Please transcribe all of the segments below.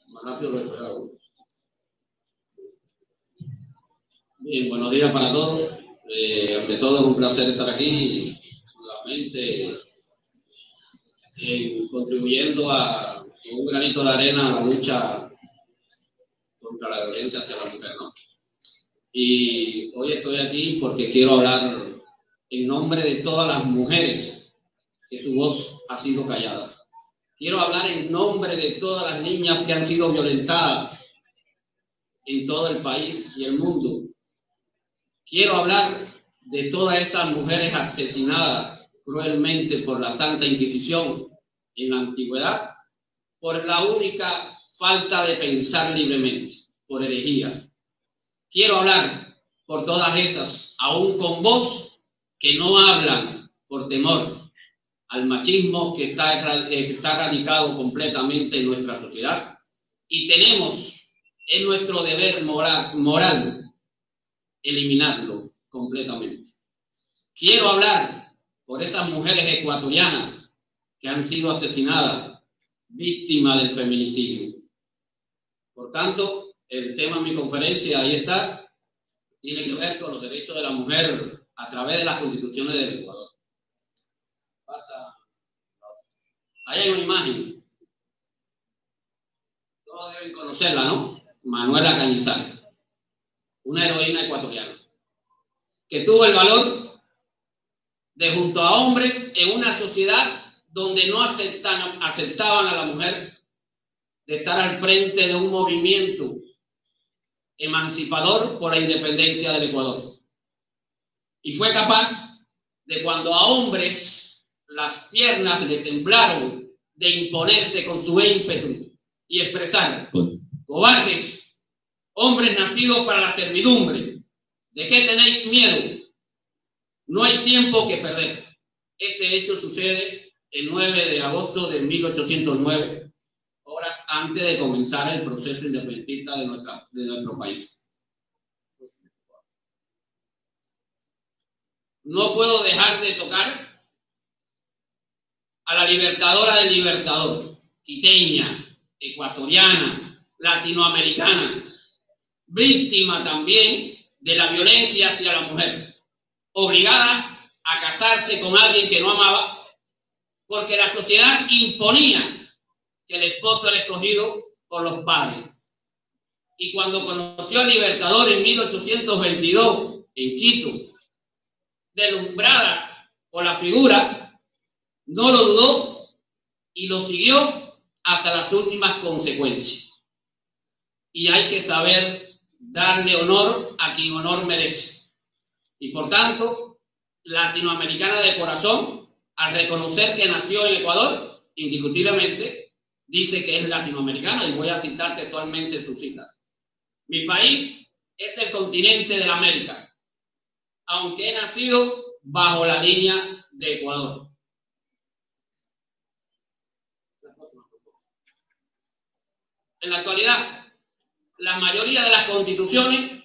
Más rápido lo esperaba. Bien, buenos días para todos. Ante todo es un placer estar aquí nuevamente contribuyendo a un granito de arena a la lucha contra la violencia hacia la mujer, ¿no? Y hoy estoy aquí porque quiero hablar en nombre de todas las mujeres que su voz ha sido callada. Quiero hablar en nombre de todas las niñas que han sido violentadas en todo el país y el mundo. Quiero hablar de todas esas mujeres asesinadas cruelmente por la Santa Inquisición en la antigüedad, por la única falta de pensar libremente, por herejía. Quiero hablar por todas esas, aún con voz, que no hablan por temor al machismo que está radicado completamente en nuestra sociedad. Y tenemos, es nuestro deber moral eliminarlo completamente. Quiero hablar por esas mujeres ecuatorianas que han sido asesinadas, víctimas del feminicidio. Por tanto, el tema de mi conferencia, ahí está, tiene que ver con los derechos de la mujer a través de las constituciones del Ecuador. Ahí hay una imagen. Todos deben conocerla, ¿no? Manuela Cañizares, una heroína ecuatoriana, que tuvo el valor de, junto a hombres en una sociedad donde no aceptaban a la mujer, de estar al frente de un movimiento emancipador por la independencia del Ecuador. Y fue capaz de, cuando a hombres las piernas le temblaron, de imponerse con su ímpetu y expresar: cobardes, hombres nacidos para la servidumbre, ¿de qué tenéis miedo? No hay tiempo que perder. Este hecho sucede el 9 de agosto de 1809, horas antes de comenzar el proceso independentista de nuestro país. No puedo dejar de tocar a la libertadora del libertador, quiteña, ecuatoriana, latinoamericana, víctima también de la violencia hacia la mujer, obligada a casarse con alguien que no amaba, porque la sociedad imponía que el esposo era escogido por los padres. Y cuando conoció al libertador en 1822 en Quito, deslumbrada por la figura, no lo dudó y lo siguió hasta las últimas consecuencias. Y hay que saber darle honor a quien honor merece. Y por tanto, latinoamericana de corazón, al reconocer que nació en Ecuador, indiscutiblemente dice que es latinoamericana, y voy a citar textualmente su cita: mi país es el continente de la América, aunque he nacido bajo la línea de Ecuador. En la actualidad, la mayoría de las constituciones,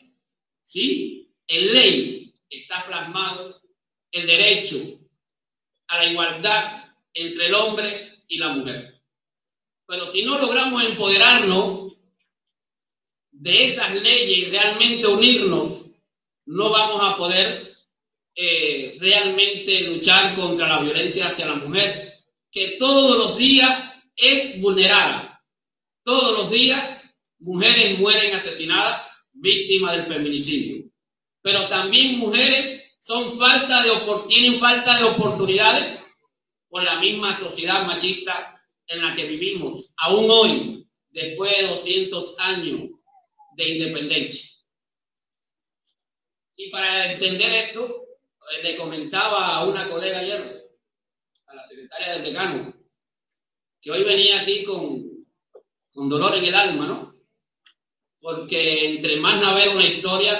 sí, en ley está plasmado el derecho a la igualdad entre el hombre y la mujer. Pero si no logramos empoderarnos de esas leyes y realmente unirnos, no vamos a poder realmente luchar contra la violencia hacia la mujer, que todos los días es vulnerada. Todos los días mujeres mueren asesinadas, víctimas del feminicidio. Pero también mujeres tienen falta de oportunidades por la misma sociedad machista en la que vivimos, aún hoy, después de 200 años de independencia. Y para entender esto, le comentaba a una colega ayer, a la secretaria del decano, que hoy venía aquí con dolor en el alma, ¿no? Porque entre más navega una historia,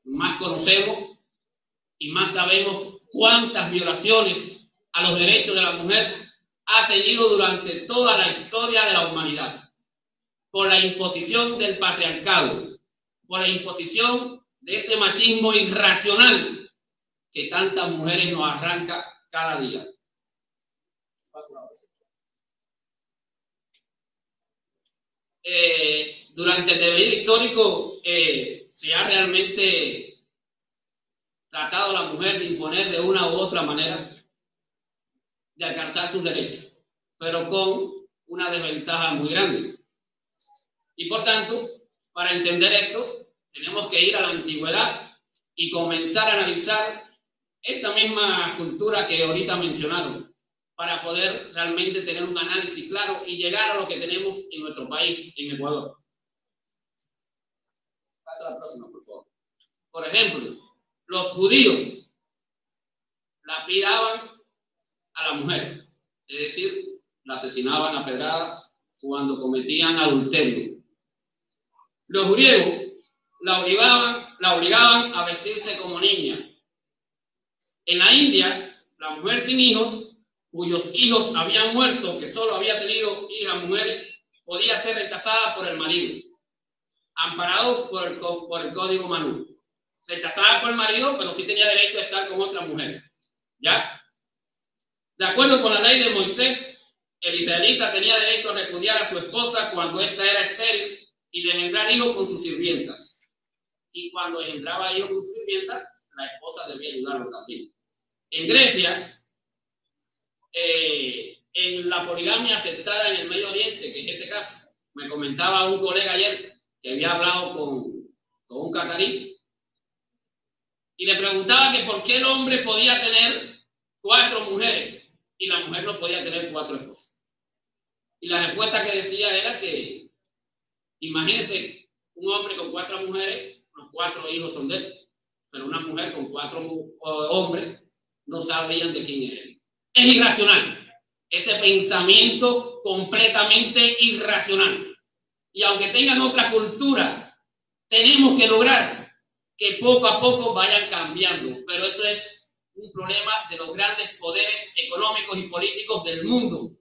más conocemos y más sabemos cuántas violaciones a los derechos de la mujer ha tenido durante toda la historia de la humanidad, por la imposición del patriarcado, por la imposición de ese machismo irracional que tantas mujeres nos arranca cada día. durante el devenir histórico se ha realmente tratado a la mujer de imponer de una u otra manera de alcanzar sus derechos, pero con una desventaja muy grande. Y por tanto, para entender esto, tenemos que ir a la antigüedad y comenzar a analizar esta misma cultura que ahorita mencionaron, para poder realmente tener un análisis claro y llegar a lo que tenemos en nuestro país, en Ecuador. Pasa a la próxima, por favor. Por ejemplo, los judíos lapidaban a la mujer, es decir, la asesinaban a pedrada cuando cometían adulterio. Los griegos la obligaban a vestirse como niña. En la India, la mujer sin hijos, cuyos hijos habían muerto, que solo había tenido hijas mujeres, podía ser rechazada por el marido, amparado por el código Manu. Rechazada por el marido, pero sí tenía derecho a estar con otras mujeres. ¿Ya? De acuerdo con la ley de Moisés, el israelita tenía derecho a repudiar a su esposa cuando ésta era estéril y de engendrar hijos con sus sirvientas. Y cuando engendraba hijos con sus sirvientas, la esposa debía ayudarlo también. En Grecia, en la poligamia aceptada en el Medio Oriente, que en este caso me comentaba un colega ayer que había hablado con un catarí y le preguntaba que por qué el hombre podía tener 4 mujeres y la mujer no podía tener 4 esposas. Y la respuesta que decía era que, imagínense, un hombre con 4 mujeres, los 4 hijos son de él, pero una mujer con 4 hombres no sabrían de quién es él. Es irracional, ese pensamiento completamente irracional. Y aunque tengan otra cultura, tenemos que lograr que poco a poco vayan cambiando, pero eso es un problema de los grandes poderes económicos y políticos del mundo.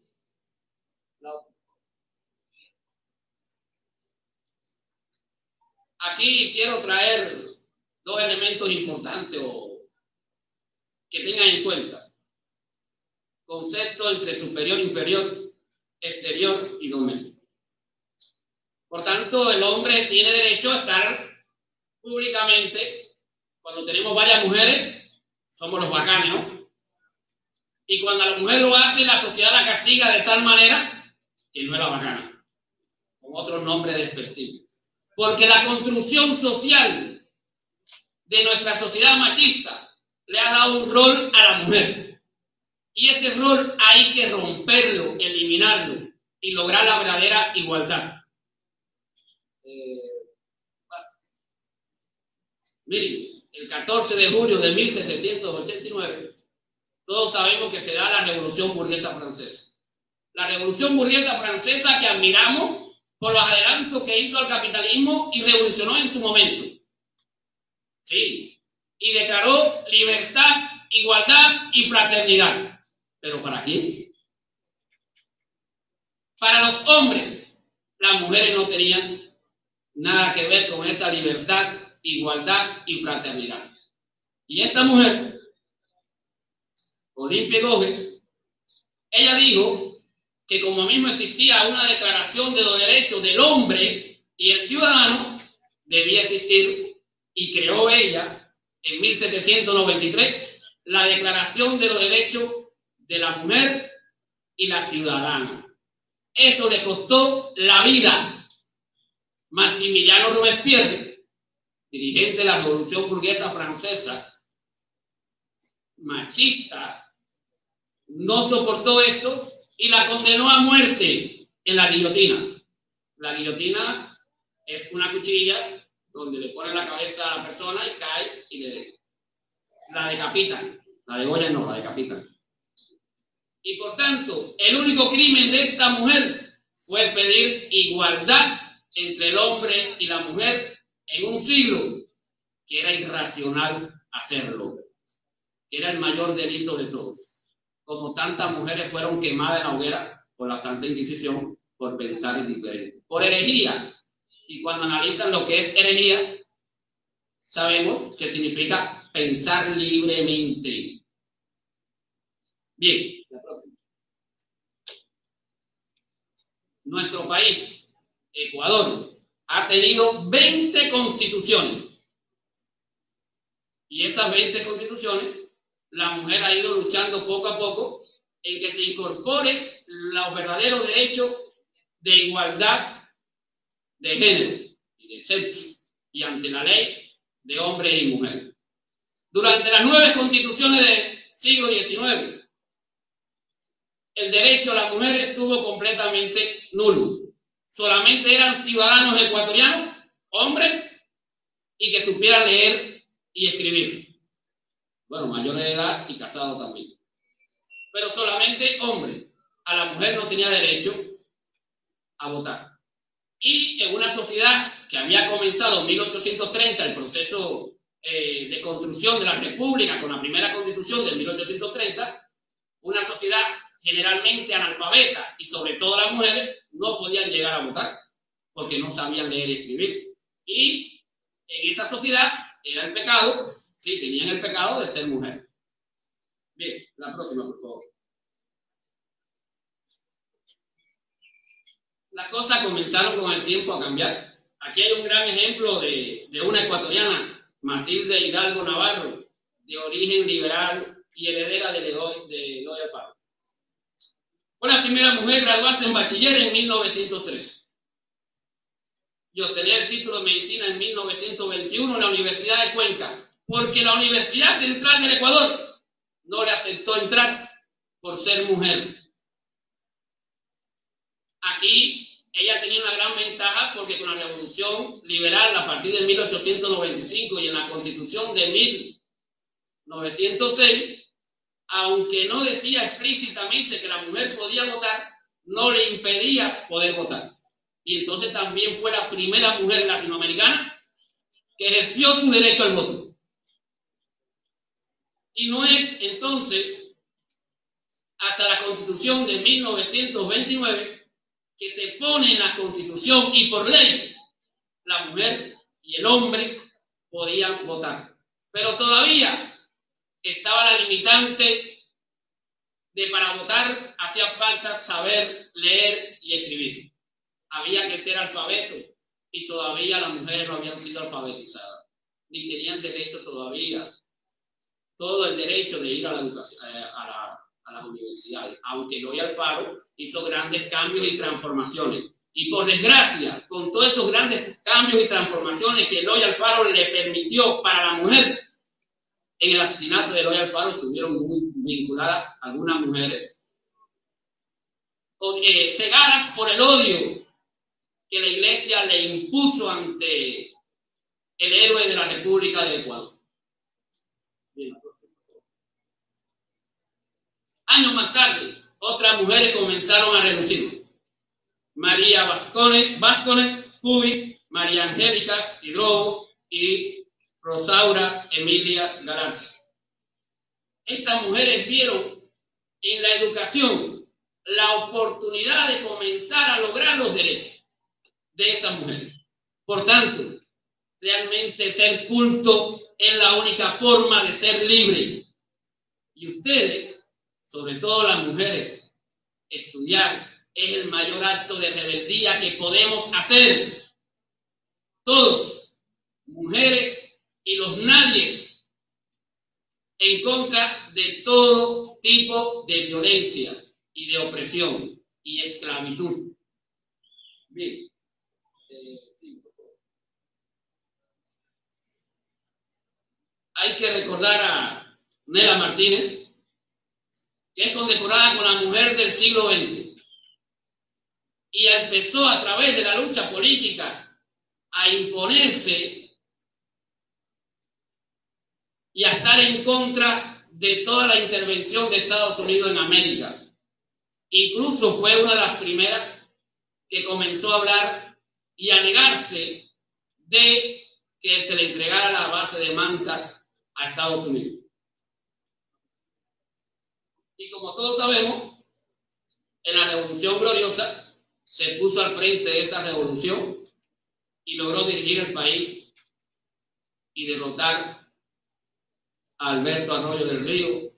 Aquí quiero traer 2 elementos importantes que tengan en cuenta. Concepto entre superior, inferior, exterior y doméstico. Por tanto, el hombre tiene derecho a estar públicamente. Cuando tenemos varias mujeres, somos los bacanes, ¿no? Y cuando la mujer lo hace, la sociedad la castiga de tal manera que no es la bacana, con otros nombres despectivos. Porque la construcción social de nuestra sociedad machista le ha dado un rol a la mujer. Y ese rol hay que romperlo, eliminarlo y lograr la verdadera igualdad. Miren, el 14 de julio de 1789, todos sabemos que se da la Revolución Burguesa Francesa. La Revolución Burguesa Francesa que admiramos por los adelantos que hizo al capitalismo y revolucionó en su momento. Sí, y declaró libertad, igualdad y fraternidad. ¿Pero para quién? Para los hombres. Las mujeres no tenían nada que ver con esa libertad, igualdad y fraternidad. Y esta mujer, Olimpia Gogel, ella dijo que como mismo existía una declaración de los derechos del hombre y el ciudadano, debía existir, y creó ella en 1793 la Declaración de los Derechos de la Mujer y la Ciudadana. Eso le costó la vida. Maximiliano Robespierre, dirigente de la Revolución Burguesa Francesa, machista, no soportó esto y la condenó a muerte en la guillotina. La guillotina es una cuchilla donde le ponen la cabeza a la persona y cae y la decapitan. La degollan, no, la decapitan. Y por tanto, el único crimen de esta mujer fue pedir igualdad entre el hombre y la mujer en un siglo que era irracional hacerlo, que era el mayor delito de todos. Como tantas mujeres fueron quemadas en la hoguera por la Santa Inquisición por pensar diferente, por herejía. Y cuando analizan lo que es herejía, sabemos que significa pensar libremente. Bien, la próxima. Nuestro país Ecuador ha tenido 20 constituciones. Y esas 20 constituciones, la mujer ha ido luchando poco a poco en que se incorpore los verdaderos derechos de igualdad de género y de sexo, y ante la ley de hombre y mujer. Durante las 9 constituciones del siglo XIX, el derecho a la mujer estuvo completamente nulo. Solamente eran ciudadanos ecuatorianos, hombres, y que supieran leer y escribir. Bueno, mayores de edad y casados también. Pero solamente hombres. A la mujer no tenía derecho a votar. Y en una sociedad que había comenzado en 1830 el proceso de construcción de la República con la primera constitución de 1830, una sociedad generalmente analfabeta y sobre todo las mujeres no podían llegar a votar porque no sabían leer y escribir. Y en esa sociedad era el pecado, sí, tenían el pecado de ser mujer. Bien, la próxima, por favor. Las cosas comenzaron con el tiempo a cambiar. Aquí hay un gran ejemplo de una ecuatoriana, Matilde Hidalgo Navarro, de origen liberal y heredera de Eloy Alfaro. Fue la primera mujer graduarse en bachiller en 1903 y obtener el título de medicina en 1921 en la Universidad de Cuenca, porque la Universidad Central del Ecuador no le aceptó entrar por ser mujer. Aquí ella tenía una gran ventaja porque con la revolución liberal a partir de 1895 y en la constitución de 1906, aunque no decía explícitamente que la mujer podía votar, no le impedía poder votar. Y entonces también fue la primera mujer latinoamericana que ejerció su derecho al voto. Y no es entonces hasta la constitución de 1929 que se pone en la constitución y por ley la mujer y el hombre podían votar. Pero todavía estaba la limitante de para votar hacía falta saber leer y escribir. Había que ser alfabeto y todavía las mujeres no habían sido alfabetizadas, ni tenían derecho todavía, todo el derecho de ir a la educación, a las universidades, aunque Eloy Alfaro hizo grandes cambios y transformaciones. Y por desgracia, con todos esos grandes cambios y transformaciones que Eloy Alfaro le permitió para la mujer, en el asesinato de Eloy Alfaro estuvieron muy vinculadas algunas mujeres cegadas por el odio que la iglesia le impuso ante el héroe de la República de Ecuador. Bien. Años más tarde, otras mujeres comenzaron a relucir. María Vázquez Pubi, María Angélica Hidrobo y Rosaura Emilia Galarza. Estas mujeres vieron en la educación la oportunidad de comenzar a lograr los derechos de esas mujeres. Por tanto, realmente ser culto es la única forma de ser libre. Y ustedes, sobre todo las mujeres, estudiar es el mayor acto de rebeldía que podemos hacer. Todos, mujeres y los nadies, en contra de todo tipo de violencia y de opresión y esclavitud. Bien. Sí, por favor. Hay que recordar a Nela Martínez, que es condecorada con la mujer del siglo XX y empezó a través de la lucha política a imponerse y a estar en contra de toda la intervención de Estados Unidos en América. Incluso fue una de las primeras que comenzó a hablar y a negarse de que se le entregara la base de Manta a Estados Unidos. Y como todos sabemos, en la Revolución Gloriosa se puso al frente de esa revolución y logró dirigir el país y derrotar a Alberto Arroyo del Río,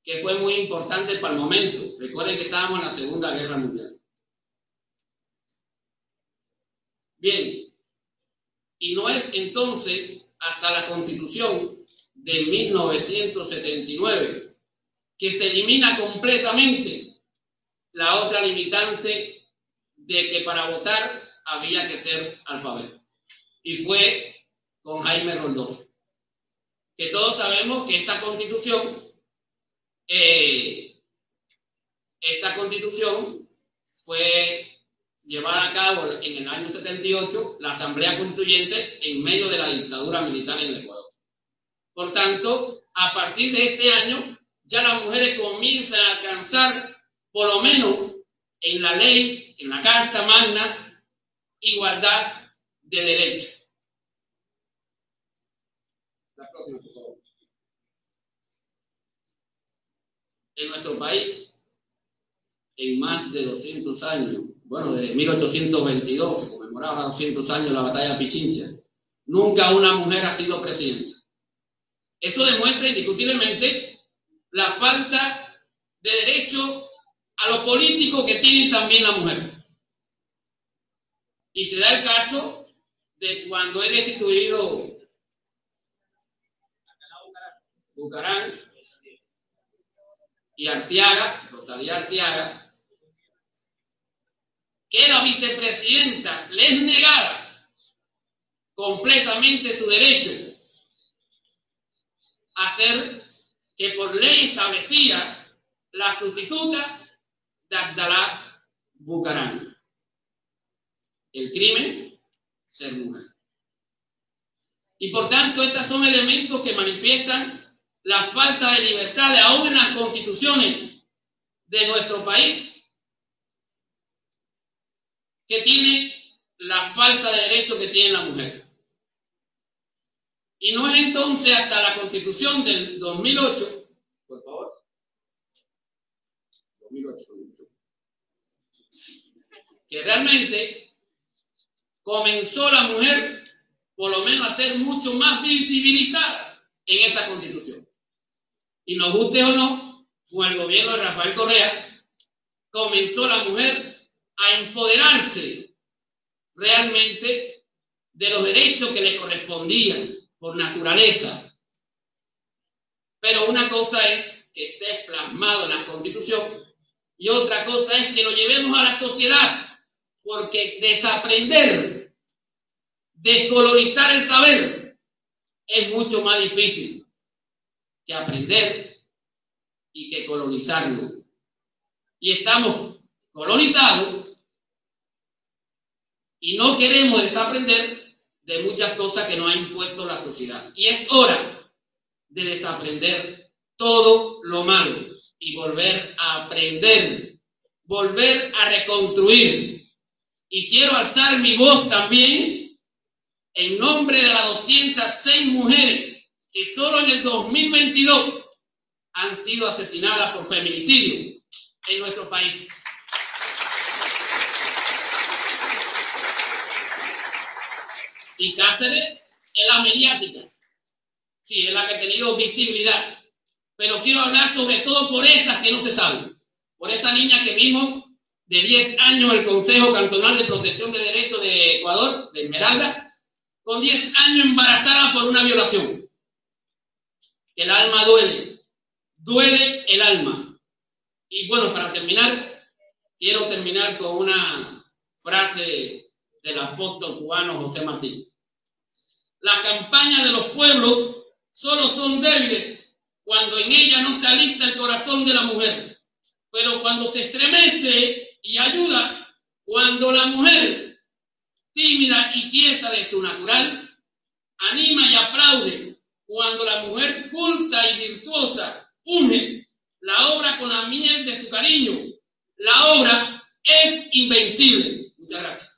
que fue muy importante para el momento. Recuerden que estábamos en la Segunda Guerra Mundial. Bien, y no es entonces hasta la Constitución de 1979 que se elimina completamente la otra limitante de que para votar había que ser analfabeto. Y fue con Jaime Roldós, que todos sabemos que esta constitución fue llevada a cabo en el año 78, la Asamblea Constituyente, en medio de la dictadura militar en el Ecuador. Por tanto, a partir de este año, ya las mujeres comienzan a alcanzar, por lo menos en la ley, en la Carta Magna, igualdad de derechos. La próxima, por favor. En nuestro país, en más de 200 años, bueno, desde 1822 se conmemoraba 200 años la batalla de Pichincha, nunca una mujer ha sido presidenta. Eso demuestra indiscutiblemente la falta de derecho a lo político que tiene también la mujer. Y se da el caso de cuando es destituido Bucarán y Arteaga, Rosalía Arteaga, que la vicepresidenta le es negada completamente su derecho a ser que por ley establecía la sustituta de Abdalá Bucarán. El crimen, ser mujer. Y por tanto, estos son elementos que manifiestan la falta de libertad de aún en las constituciones de nuestro país, que tiene la falta de derecho que tiene la mujer. Y no es entonces hasta la Constitución del 2008, por favor, 2008, que realmente comenzó la mujer, por lo menos, a ser mucho más visibilizada en esa Constitución. Y nos guste o no, con el gobierno de Rafael Correa, comenzó la mujer a empoderarse realmente de los derechos que le correspondían por naturaleza. Pero una cosa es que esté plasmado en la Constitución y otra cosa es que lo llevemos a la sociedad, porque desaprender, descolorizar el saber es mucho más difícil que aprender y que colonizarlo. Y estamos colonizados y no queremos desaprender de muchas cosas que nos ha impuesto la sociedad. Y es hora de desaprender todo lo malo y volver a aprender, volver a reconstruir. Y quiero alzar mi voz también en nombre de las 206 mujeres que solo en el 2022 han sido asesinadas por feminicidio en nuestro país. Y Cáceres es la mediática, sí, es la que ha tenido visibilidad, pero quiero hablar sobre todo por esas que no se saben, por esa niña que vimos de 10 años el Consejo Cantonal de Protección de Derechos de Ecuador, de Esmeralda, con 10 años embarazada por una violación. El alma duele, duele el alma. Y bueno, para terminar, quiero terminar con una frase del apóstol cubano José Martí. La campaña de los pueblos solo son débiles cuando en ella no se alista el corazón de la mujer, pero cuando se estremece y ayuda, cuando la mujer, tímida y quieta de su natural, anima y aplaude, cuando la mujer culta y virtuosa une la obra con la miel de su cariño, la obra es invencible. Muchas gracias.